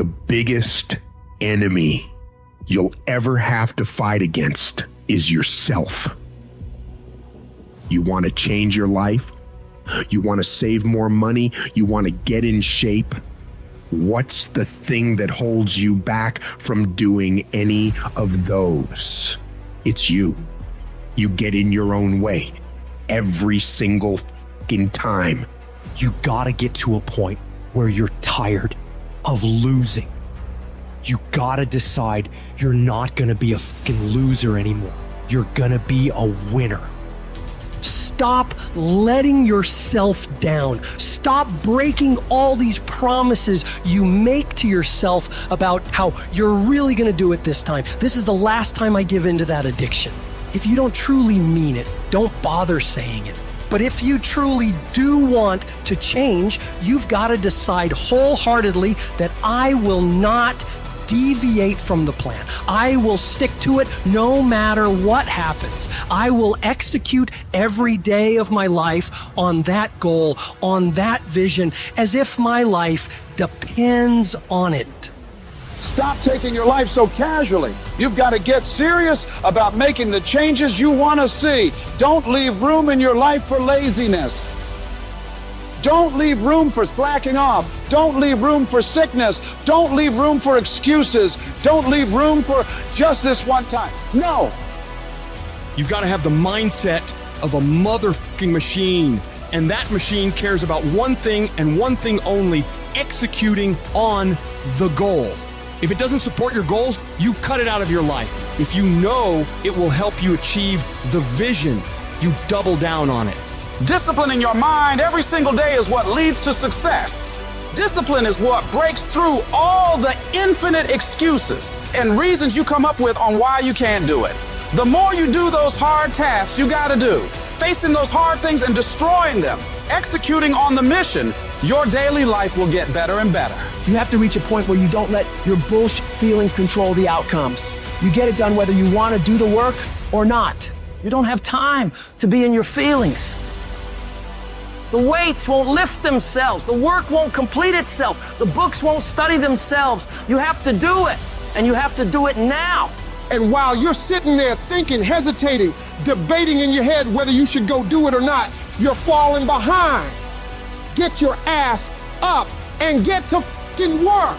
The biggest enemy you'll ever have to fight against is yourself. You want to change your life? You want to save more money? You want to get in shape? What's the thing that holds you back from doing any of those? It's you. You get in your own way every single fucking time. You gotta get to a point where you're tired of losing. You gotta decide you're not gonna be a fucking loser anymore. You're gonna be a winner. Stop letting yourself down. Stop breaking all these promises you make to yourself about how you're really gonna do it this time. This is the last time I give in to that addiction. If you don't truly mean it, don't bother saying it. But if you truly do want to change, you've got to decide wholeheartedly that I will not deviate from the plan. I will stick to it no matter what happens. I will execute every day of my life on that goal, on that vision, as if my life depends on it. Stop taking your life so casually. You've got to get serious about making the changes you want to see. Don't leave room in your life for laziness. Don't leave room for slacking off. Don't leave room for sickness. Don't leave room for excuses. Don't leave room for just this one time. No. You've got to have the mindset of a motherfucking machine. And that machine cares about one thing and one thing only: executing on the goal. If it doesn't support your goals, you cut it out of your life. If you know it will help you achieve the vision, you double down on it. Disciplining your mind every single day is what leads to success. Discipline is what breaks through all the infinite excuses and reasons you come up with on why you can't do it. The more you do those hard tasks you gotta do, facing those hard things and destroying them, executing on the mission, your daily life will get better and better. You have to reach a point where you don't let your bullshit feelings control the outcomes. You get it done whether you want to do the work or not. You don't have time to be in your feelings. The weights won't lift themselves. The work won't complete itself. The books won't study themselves. You have to do it, and you have to do it now. And while you're sitting there thinking, hesitating, debating in your head whether you should go do it or not, you're falling behind. Get your ass up and get to fucking work.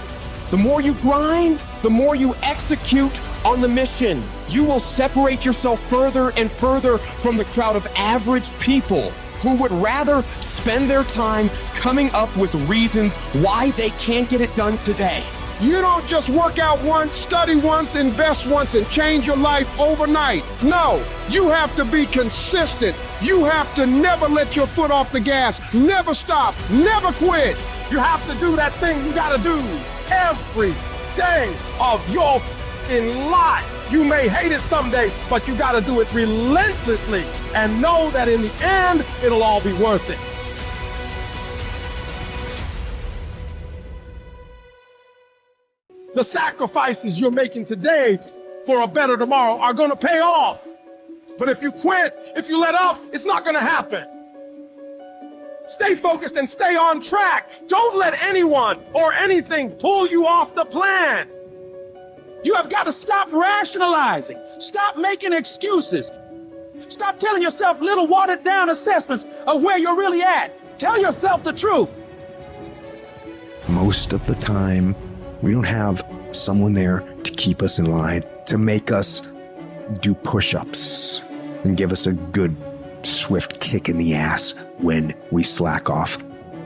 The more you grind, the more you execute on the mission. You will separate yourself further and further from the crowd of average people who would rather spend their time coming up with reasons why they can't get it done today. You don't just work out once, study once, invest once, and change your life overnight. No, you have to be consistent. You have to never let your foot off the gas, never stop, never quit. You have to do that thing you gotta do every day of your fucking life. You may hate it some days, but you gotta do it relentlessly and know that in the end, it'll all be worth it. The sacrifices you're making today for a better tomorrow are gonna pay off. But if you quit, if you let up, it's not gonna happen. Stay focused and stay on track. Don't let anyone or anything pull you off the plan. You have got to stop rationalizing. Stop making excuses. Stop telling yourself little watered down assessments of where you're really at. Tell yourself the truth. Most of the time, we don't have someone there to keep us in line, to make us do push-ups and give us a good, swift kick in the ass when we slack off.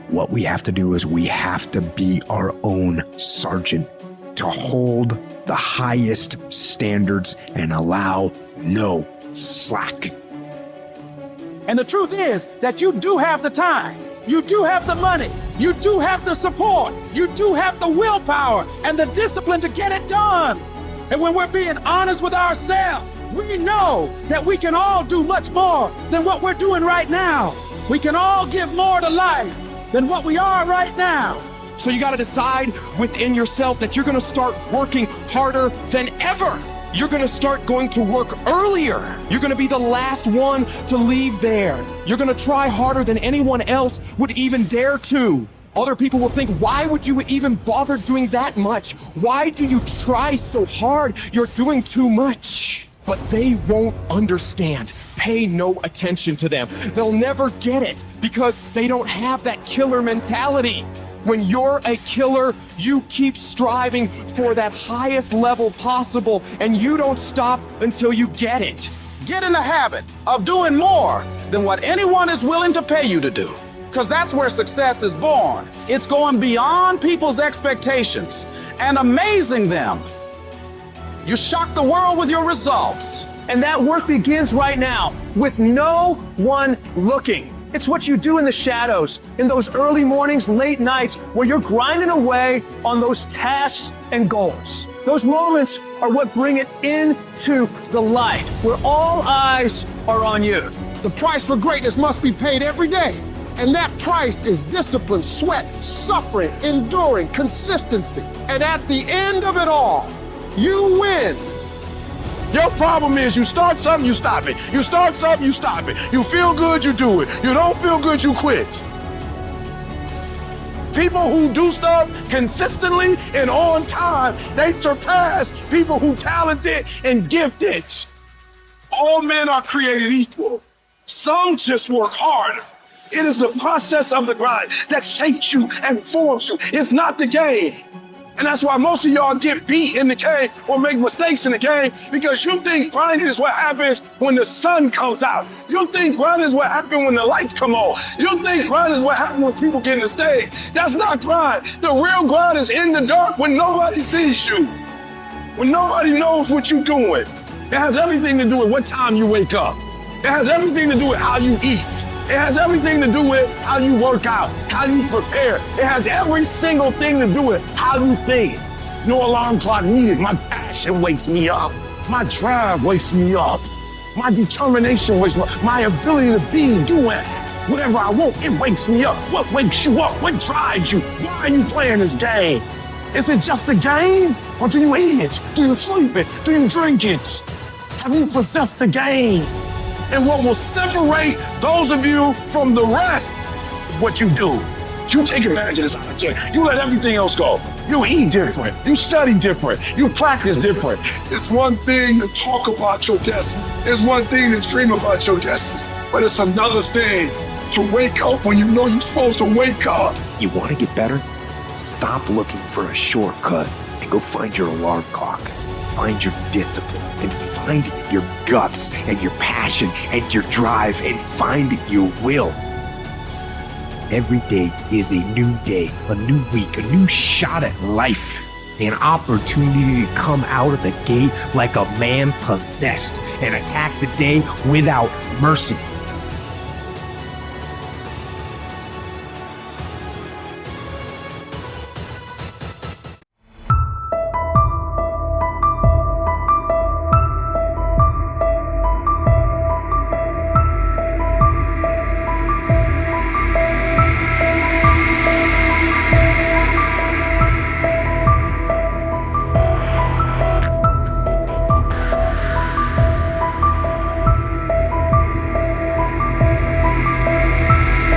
What we have to do is we have to be our own sergeant, to hold the highest standards and allow no slack. And the truth is that you do have the time. You do have the money. You do have the support. You do have the willpower and the discipline to get it done. And when we're being honest with ourselves, we know that we can all do much more than what we're doing right now. We can all give more to life than what we are right now. So you gotta decide within yourself that you're gonna start working harder than ever. You're gonna start going to work earlier. You're gonna be the last one to leave there. You're gonna try harder than anyone else would even dare to. Other people will think, why would you even bother doing that much? Why do you try so hard? You're doing too much. But they won't understand. Pay no attention to them. They'll never get it because they don't have that killer mentality. When you're a killer, you keep striving for that highest level possible, and you don't stop until you get it. Get in the habit of doing more than what anyone is willing to pay you to do, because that's where success is born. It's going beyond people's expectations and amazing them. You shock the world with your results. And that work begins right now with no one looking. It's what you do in the shadows, in those early mornings, late nights, where you're grinding away on those tasks and goals. Those moments are what bring it into the light, where all eyes are on you. The price for greatness must be paid every day. And that price is discipline, sweat, suffering, enduring, consistency. And at the end of it all, you win. Your problem is you start something, you stop it. You start something, you stop it. You feel good, you do it. You don't feel good, you quit. People who do stuff consistently and on time, they surpass people who talented and gifted. All men are created equal. Some just work harder. It is the process of the grind that shapes you and forms you. It's not the game. And that's why most of y'all get beat in the game or make mistakes in the game, because you think grinding is what happens when the sun comes out. You think grinding is what happens when the lights come on. You think grinding is what happens when people get in the stage. That's not grind. The real grind is in the dark when nobody sees you, when nobody knows what you're doing. It has everything to do with what time you wake up. It has everything to do with how you eat. It has everything to do with how you work out, how you prepare. It has every single thing to do with how you think. No alarm clock needed. My passion wakes me up. My drive wakes me up. My determination wakes me up. My ability to be doing whatever I want, it wakes me up. What wakes you up? What drives you? Why are you playing this game? Is it just a game? Or do you eat it? Do you sleep it? Do you drink it? Have you possessed the game? And what will separate those of you from the rest is what you do. You take advantage of this opportunity. You let everything else go. You eat different. You study different. You practice different. It's one thing to talk about your destiny. It's one thing to dream about your destiny. But it's another thing to wake up when you know you're supposed to wake up. You want to get better? Stop looking for a shortcut and go find your alarm clock. Find your discipline and find your guts and your passion and your drive and find your will. Every day is a new day, a new week, a new shot at life, an opportunity to come out of the gate like a man possessed and attack the day without mercy.